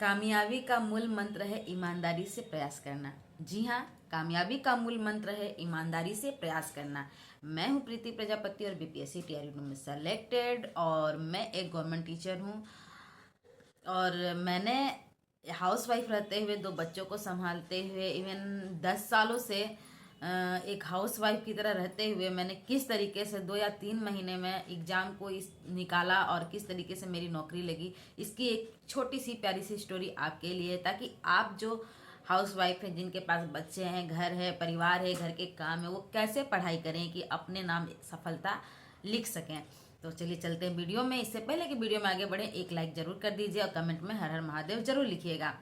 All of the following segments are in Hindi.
कामयाबी का मूल मंत्र है ईमानदारी से प्रयास करना। जी हाँ, कामयाबी का मूल मंत्र है ईमानदारी से प्रयास करना। मैं हूँ प्रीति प्रजापति और बीपीएससी टीआरई में सेलेक्टेड, और मैं एक गवर्नमेंट टीचर हूँ। और मैंने हाउस वाइफ रहते हुए 2 बच्चों को संभालते हुए इवन 10 सालों से एक हाउस वाइफ की तरह रहते हुए मैंने किस तरीके से 2 या 3 महीने में एग्ज़ाम को निकाला और किस तरीके से मेरी नौकरी लगी, इसकी एक छोटी सी प्यारी सी स्टोरी आपके लिए, ताकि आप जो हाउस वाइफ है, जिनके पास बच्चे हैं, घर है, परिवार है, घर के काम है, वो कैसे पढ़ाई करें कि अपने नाम सफलता लिख सकें। तो चलिए चलते हैं वीडियो में। इससे पहले कि वीडियो में आगे बढ़े, एक लाइक जरूर कर दीजिए और कमेंट में हर हर महादेव जरूर लिखिएगा।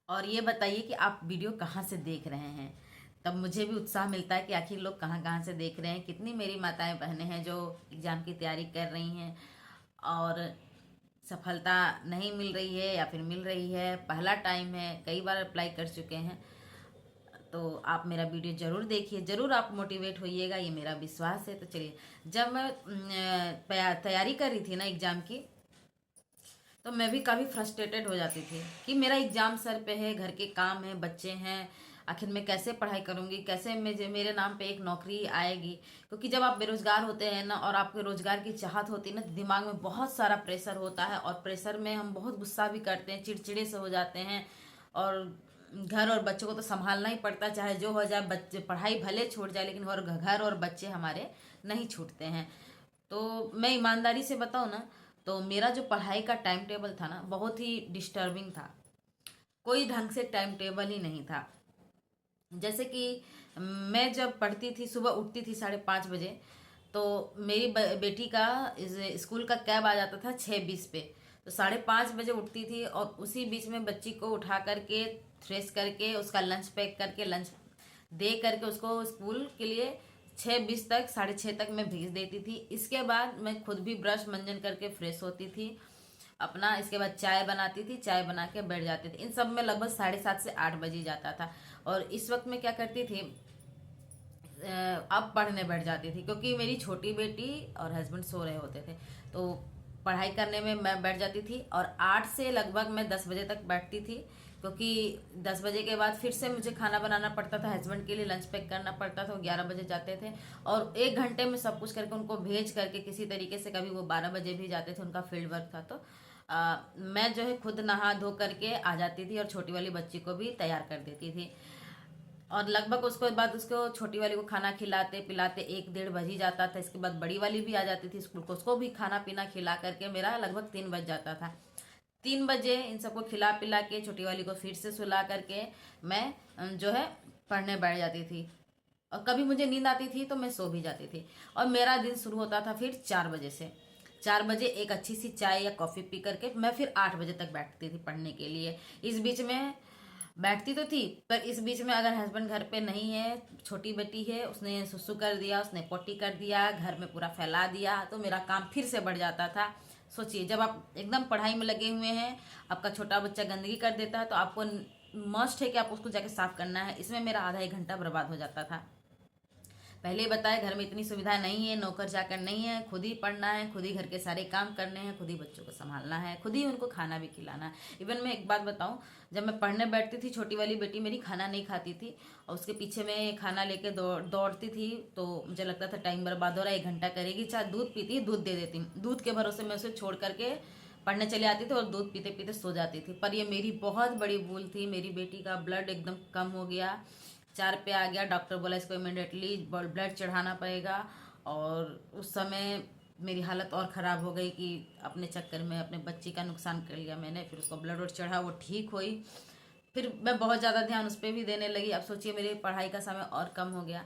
और ये बताइए कि आप वीडियो कहाँ से देख रहे हैं, तब मुझे भी उत्साह मिलता है कि आखिर लोग कहाँ कहाँ से देख रहे हैं। कितनी मेरी माताएं बहनें हैं जो एग्ज़ाम की तैयारी कर रही हैं और सफलता नहीं मिल रही है या फिर मिल रही है, पहला टाइम है, कई बार अप्लाई कर चुके हैं। तो आप मेरा वीडियो ज़रूर देखिए, ज़रूर आप मोटिवेट होइएगा, ये मेरा विश्वास है। तो चलिए, जब मैं तैयारी कर रही थी ना एग्ज़ाम की, तो मैं भी काफ़ी फ्रस्ट्रेटेड हो जाती थी कि मेरा एग्ज़ाम सर पे है, घर के काम है, बच्चे हैं, आखिर मैं कैसे पढ़ाई करूँगी, कैसे मेरे नाम पे एक नौकरी आएगी। क्योंकि जब आप बेरोज़गार होते हैं ना और आपके रोज़गार की चाहत होती है ना, दिमाग में बहुत सारा प्रेशर होता है, और प्रेशर में हम बहुत गुस्सा भी करते हैं, चिड़चिड़े से हो जाते हैं, और घर और बच्चों को तो संभालना ही पड़ता है, चाहे जो हो जाए। बच्चे पढ़ाई भले छूट जाए, लेकिन और घर और बच्चे हमारे नहीं छूटते हैं। तो मैं ईमानदारी से बताऊँ ना, तो मेरा जो पढ़ाई का टाइम टेबल था ना, बहुत ही डिस्टर्बिंग था। कोई ढंग से टाइम टेबल ही नहीं था। जैसे कि मैं जब पढ़ती थी, सुबह उठती थी 5:30 बजे, तो मेरी बेटी का स्कूल का कैब आ जाता था 6:20 पे। तो 5:30 बजे उठती थी, और उसी बीच में बच्ची को उठा करके फ्रेश करके उसका लंच पैक करके लंच दे करके उसको स्कूल के लिए 6:20 तक 6:30 तक मैं भेज देती थी। इसके बाद मैं खुद भी ब्रश मंजन करके फ्रेश होती थी अपना। इसके बाद चाय बनाती थी, चाय बना के बैठ जाती थी। इन सब में लगभग 7:30 से 8 बजे जाता था। और इस वक्त मैं क्या करती थी, अब पढ़ने बैठ जाती थी, क्योंकि मेरी छोटी बेटी और हस्बैंड सो रहे होते थे। तो पढ़ाई करने में मैं बैठ जाती थी, और 8 से लगभग मैं 10 बजे तक बैठती थी, क्योंकि 10 बजे के बाद फिर से मुझे खाना बनाना पड़ता था, हस्बैंड के लिए लंच पैक करना पड़ता था। वो 11 बजे जाते थे, और 1 घंटे में सब कुछ करके उनको भेज करके किसी तरीके से, कभी वो 12 बजे भी जाते थे, उनका फील्ड वर्क था। तो मैं जो है खुद नहा धो करके आ जाती थी, और छोटी वाली बच्ची को भी तैयार कर देती थी। और लगभग उसके बाद उसको छोटी वाली को खाना खिलाते पिलाते 1-1:30 बज ही जाता था। इसके बाद बड़ी वाली भी आ जाती थी स्कूल को, उसको भी खाना पीना खिला करके मेरा लगभग 3 बज जाता था। 3 बजे इन सबको खिला पिला के छोटी वाली को फिर से सुला करके मैं जो है पढ़ने बैठ जाती थी। और कभी मुझे नींद आती थी तो मैं सो भी जाती थी। और मेरा दिन शुरू होता था फिर 4 बजे से। 4 बजे एक अच्छी सी चाय या कॉफ़ी पी करके मैं फिर 8 बजे तक बैठती थी पढ़ने के लिए। इस बीच में बैठती तो थी, पर इस बीच में अगर हस्बैंड घर पे नहीं है, छोटी बेटी है, उसने सुसु कर दिया, उसने पोटी कर दिया, घर में पूरा फैला दिया, तो मेरा काम फिर से बढ़ जाता था। सोचिए, जब आप एकदम पढ़ाई में लगे हुए हैं, आपका छोटा बच्चा गंदगी कर देता है, तो आपको मस्ट है कि आप उसको जाके साफ करना है। इसमें मेरा आधा 1 घंटा बर्बाद हो जाता था। पहले ही बताया, घर में इतनी सुविधा नहीं है, नौकर चाकर नहीं है, खुद ही पढ़ना है, खुद ही घर के सारे काम करने हैं, खुद ही बच्चों को संभालना है, खुद ही उनको खाना भी खिलाना है। इवन मैं एक बात बताऊं, जब मैं पढ़ने बैठती थी, छोटी वाली बेटी मेरी खाना नहीं खाती थी, और उसके पीछे मैं खाना लेके दौड़ती थी, तो मुझे लगता था टाइम बर्बाद हो रहा है, 1 घंटा करेगी। चाहे दूध पीती, दूध दे देती, दूध के भरोसे मैं उसे छोड़ करके पढ़ने चली आती थी, और दूध पीते पीते सो जाती थी। पर ये मेरी बहुत बड़ी भूल थी। मेरी बेटी का ब्लड एकदम कम हो गया, 4 पे आ गया। डॉक्टर बोला इसको इमिडिएटली ब्लड चढ़ाना पड़ेगा। और उस समय मेरी हालत और ख़राब हो गई कि अपने चक्कर में अपने बच्ची का नुकसान कर लिया मैंने। फिर उसको ब्लड वोड चढ़ा, वो ठीक हुई। फिर मैं बहुत ज़्यादा ध्यान उस पर भी देने लगी। अब सोचिए, मेरी पढ़ाई का समय और कम हो गया।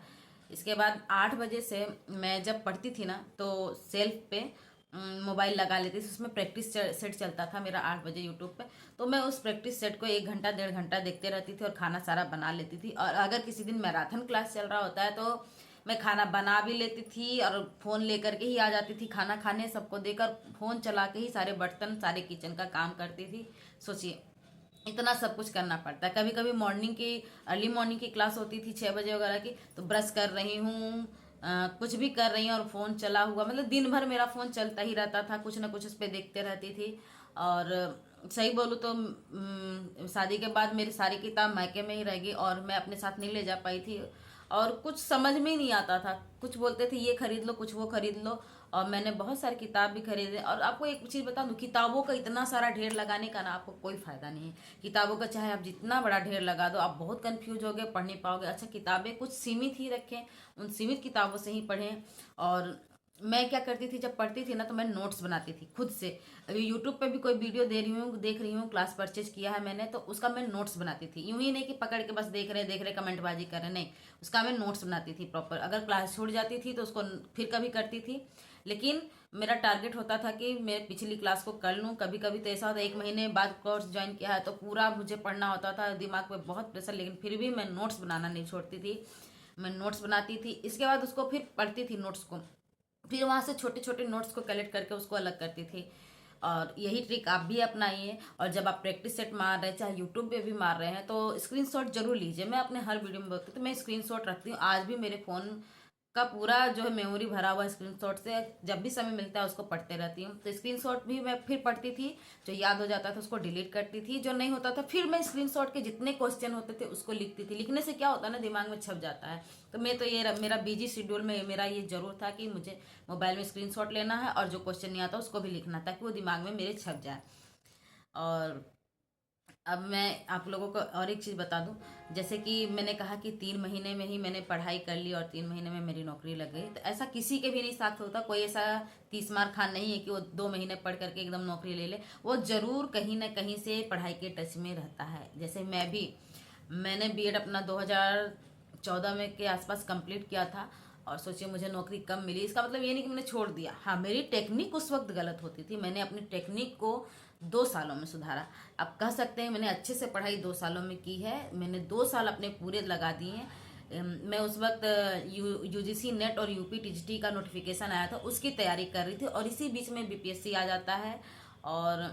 इसके बाद 8 बजे से मैं जब पढ़ती थी ना, तो सेल्फ पे मोबाइल लगा लेती थी, उसमें प्रैक्टिस सेट चलता था मेरा 8 बजे यूट्यूब पे। तो मैं उस प्रैक्टिस सेट को 1 घंटा 1.5 घंटा देखते रहती थी, और खाना सारा बना लेती थी। और अगर किसी दिन मैराथन क्लास चल रहा होता है, तो मैं खाना बना भी लेती थी, और फ़ोन लेकर के ही आ जाती थी खाना खाने। सबको देकर फ़ोन चला के ही सारे बर्तन, सारे किचन का काम करती थी। सोचिए, इतना सब कुछ करना पड़ता है। कभी कभी मॉर्निंग की, अर्ली मॉर्निंग की क्लास होती थी 6 बजे वगैरह की, तो ब्रश कर रही हूँ, कुछ भी कर रही हूँ, और फ़ोन चला हुआ, मतलब दिन भर मेरा फ़ोन चलता ही रहता था, कुछ ना कुछ उस पर देखते रहती थी। और सही बोलूँ तो शादी के बाद मेरी सारी किताब मायके में ही रह गई और मैं अपने साथ नहीं ले जा पाई थी। और कुछ समझ में ही नहीं आता था, कुछ बोलते थे ये खरीद लो, कुछ वो खरीद लो। और मैंने बहुत सारी किताब भी खरीदे। और आपको एक चीज़ बता दूं, किताबों का इतना सारा ढेर लगाने का ना आपको कोई फायदा नहीं है। किताबों का चाहे आप जितना बड़ा ढेर लगा दो, आप बहुत कंफ्यूज होगे, पढ़ नहीं पाओगे। अच्छा, किताबें कुछ सीमित ही रखें, उन सीमित किताबों से ही पढ़ें। और मैं क्या करती थी, जब पढ़ती थी ना तो मैं नोट्स बनाती थी खुद से। अभी यूट्यूब पे भी कोई वीडियो देख रही हूँ, क्लास परचेज किया है मैंने, तो उसका मैं नोट्स बनाती थी। यूं ही नहीं कि पकड़ के बस देख रहे कमेंटबाजी कर रहे, नहीं, उसका मैं नोट्स बनाती थी प्रॉपर। अगर क्लास छूट जाती थी तो उसको फिर कभी करती थी। लेकिन मेरा टारगेट होता था कि मैं पिछली क्लास को कर लूँ। कभी कभी तो ऐसा होता, एक महीने बाद कोर्स ज्वाइन किया है तो पूरा मुझे पढ़ना होता था, दिमाग पे बहुत प्रेशर, लेकिन फिर भी मैं नोट्स बनाना नहीं छोड़ती थी। मैं नोट्स बनाती थी, इसके बाद उसको फिर पढ़ती थी नोट्स को, फिर वहाँ से छोटे छोटे नोट्स को कलेक्ट करके उसको अलग करती थी। और यही ट्रिक आप भी अपनाइए। और जब आप प्रैक्टिस सेट मार रहे हैं, चाहे यूट्यूब पे भी मार रहे हैं, तो स्क्रीनशॉट जरूर लीजिए। मैं अपने हर वीडियो में बोलती हूँ तो मैं स्क्रीनशॉट रखती हूँ। आज भी मेरे फ़ोन का पूरा जो है मेमोरी भरा हुआ है स्क्रीनशॉट से। जब भी समय मिलता है उसको पढ़ते रहती हूँ। तो स्क्रीनशॉट भी मैं फिर पढ़ती थी, जो याद हो जाता था उसको डिलीट करती थी, जो नहीं होता था फिर मैं स्क्रीनशॉट के जितने क्वेश्चन होते थे उसको लिखती थी। लिखने से क्या होता है ना, दिमाग में छप जाता है। तो मैं तो ये मेरा बिजी शेड्यूल में मेरा ये जरूर था कि मुझे मोबाइल में स्क्रीनशॉट लेना है और जो क्वेश्चन नहीं आता उसको भी लिखना, ताकि वो दिमाग में मेरे छप जाए। और अब मैं आप लोगों को और एक चीज़ बता दूं, जैसे कि मैंने कहा कि 3 महीने में ही मैंने पढ़ाई कर ली और 3 महीने में मेरी नौकरी लग गई। तो ऐसा किसी के भी नहीं साथ होता। कोई ऐसा 30 मार खान नहीं है कि वो 2 महीने पढ़ करके एकदम नौकरी ले ले। वो जरूर कहीं ना कहीं से पढ़ाई के टच में रहता है। जैसे मैंने बीएड अपना 2014 में के आसपास कंप्लीट किया था। और सोचिए मुझे नौकरी कब मिली। इसका मतलब ये नहीं कि मैंने छोड़ दिया, हाँ मेरी टेक्निक उस वक्त गलत होती थी। मैंने अपनी टेक्निक को 2 सालों में सुधारा। आप कह सकते हैं मैंने अच्छे से पढ़ाई 2 सालों में की है। मैंने 2 साल अपने पूरे लगा दिए हैं। मैं उस वक्त यूजीसी नेट और यूपी टीजीटी का नोटिफिकेशन आया था, उसकी तैयारी कर रही थी। और इसी बीच में बीपीएससी आ जाता है। और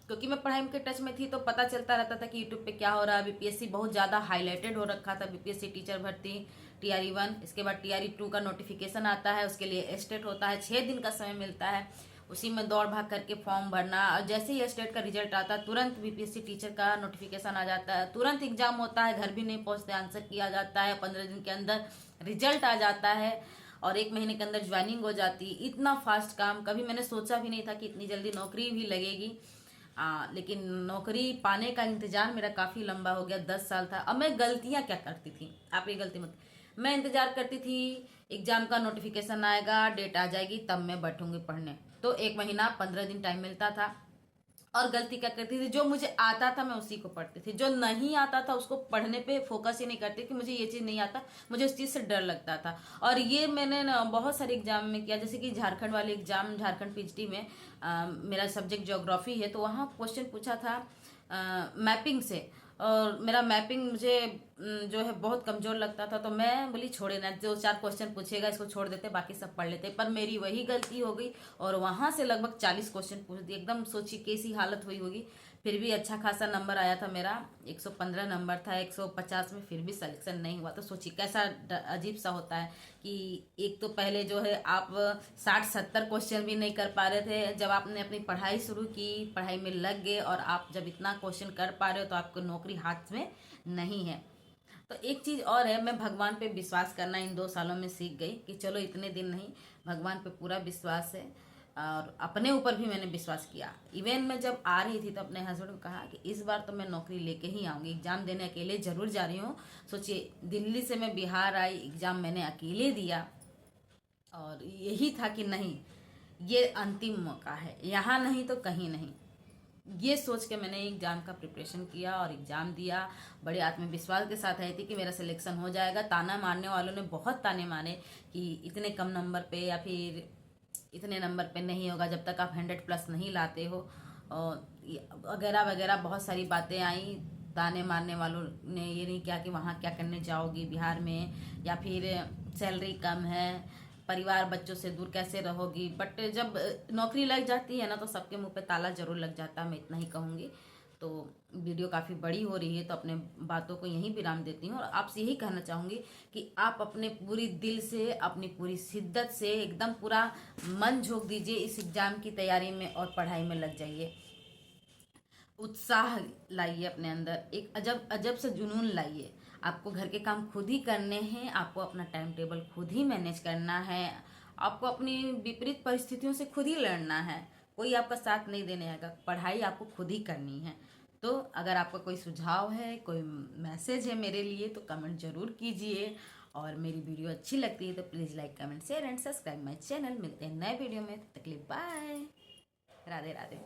क्योंकि मैं पढ़ाई के टच में थी तो पता चलता रहता था कि यूट्यूब पे क्या हो रहा है। बीपीएससी बहुत ज़्यादा हाईलाइटेड हो रखा था। बीपीएससी टीचर भर्ती टीआरई 1, इसके बाद टीआरई 2 का नोटिफिकेशन आता है। उसके लिए स्टेट होता है, 6 दिन का समय मिलता है। उसी में दौड़ भाग करके फॉर्म भरना। और जैसे ही स्टेट का रिजल्ट आता है तुरंत बीपीएससी टीचर का नोटिफिकेशन आ जाता है, तुरंत एग्जाम होता है, घर भी नहीं पहुंचते, आंसर किया जाता है, 15 दिन के अंदर रिजल्ट आ जाता है और 1 महीने के अंदर ज्वाइनिंग हो जाती है। इतना फास्ट काम कभी मैंने सोचा भी नहीं था कि इतनी जल्दी नौकरी भी लगेगी। लेकिन नौकरी पाने का इंतजार मेरा काफ़ी लंबा हो गया, 10 साल था। अब मैं गलतियाँ क्या करती थी, आप ये गलती मत। मैं इंतजार करती थी एग्जाम का नोटिफिकेशन आएगा, डेट आ जाएगी, तब मैं बैठूंगी पढ़ने। तो 1 महीना 15 दिन टाइम मिलता था। और गलती क्या करती थी, जो मुझे आता था मैं उसी को पढ़ती थी, जो नहीं आता था उसको पढ़ने पे फोकस ही नहीं करती कि मुझे ये चीज़ नहीं आता, मुझे उस चीज़ से डर लगता था। और ये मैंने ना बहुत सारे एग्जाम में किया। जैसे कि झारखंड वाले एग्जाम, झारखंड पीजीटी में मेरा सब्जेक्ट ज्योग्राफी है, तो वहाँ क्वेश्चन पूछा था मैपिंग से। और मेरा मैपिंग मुझे जो है बहुत कमज़ोर लगता था। तो मैं बोली छोड़े ना, 2-4 क्वेश्चन पूछेगा इसको छोड़ देते, बाकी सब पढ़ लेते। पर मेरी वही गलती हो गई और वहाँ से लगभग 40 क्वेश्चन पूछ दिए। एकदम सोची कैसी हालत हुई होगी। फिर भी अच्छा खासा नंबर आया था मेरा, 115 नंबर था 150 में, फिर भी सिलेक्शन नहीं हुआ। तो सोचिए कैसा अजीब सा होता है कि एक तो पहले जो है आप 60-70 क्वेश्चन भी नहीं कर पा रहे थे। जब आपने अपनी पढ़ाई शुरू की, पढ़ाई में लग गए और आप जब इतना क्वेश्चन कर पा रहे हो तो आपको नौकरी हाथ में नहीं है। तो एक चीज़ और है, मैं भगवान पे विश्वास करना इन 2 सालों में सीख गई कि चलो इतने दिन नहीं, भगवान पे पूरा विश्वास है। और अपने ऊपर भी मैंने विश्वास किया। इवन मैं जब आ रही थी तो अपने हस्बैंड को कहा कि इस बार तो मैं नौकरी लेके ही आऊँगी, एग्ज़ाम देने अकेले ज़रूर जा रही हूँ। सोचिए दिल्ली से मैं बिहार आई, एग्ज़ाम मैंने अकेले दिया। और यही था कि नहीं, ये अंतिम मौका है, यहाँ नहीं तो कहीं नहीं। ये सोच के मैंने एग्ज़ाम का प्रिपरेशन किया और एग्ज़ाम दिया। बड़े आत्मविश्वास के साथ आई थी कि मेरा सिलेक्शन हो जाएगा। ताना मारने वालों ने बहुत ताने मारे कि इतने कम नंबर पे या फिर इतने नंबर पे नहीं होगा जब तक आप 100+ नहीं लाते हो, और वगैरह वगैरह बहुत सारी बातें आई। ताने मारने वालों ने ये नहीं किया कि वहाँ क्या करने जाओगी बिहार में, या फिर सैलरी कम है, परिवार बच्चों से दूर कैसे रहोगी। बट जब नौकरी लग जाती है ना तो सबके मुंह पे ताला जरूर लग जाता है, मैं इतना ही कहूँगी। तो वीडियो काफ़ी बड़ी हो रही है तो अपने बातों को यहीं विराम देती हूँ और आपसे यही कहना चाहूँगी कि आप अपने पूरी दिल से, अपनी पूरी शिद्दत से एकदम पूरा मन झोंक दीजिए इस एग्ज़ाम की तैयारी में और पढ़ाई में लग जाइए। उत्साह लाइए अपने अंदर, एक अजब अजब से जुनून लाइए। आपको घर के काम खुद ही करने हैं, आपको अपना टाइम टेबल खुद ही मैनेज करना है, आपको अपनी विपरीत परिस्थितियों से खुद ही लड़ना है, कोई आपका साथ नहीं देने आएगा। पढ़ाई आपको खुद ही करनी है। तो अगर आपका कोई सुझाव है, कोई मैसेज है मेरे लिए, तो कमेंट जरूर कीजिए। और मेरी वीडियो अच्छी लगती है तो please like, comment, share and subscribe my channel. मिलते हैं नए वीडियो में, तब तक के लिए बाय, राधे राधे।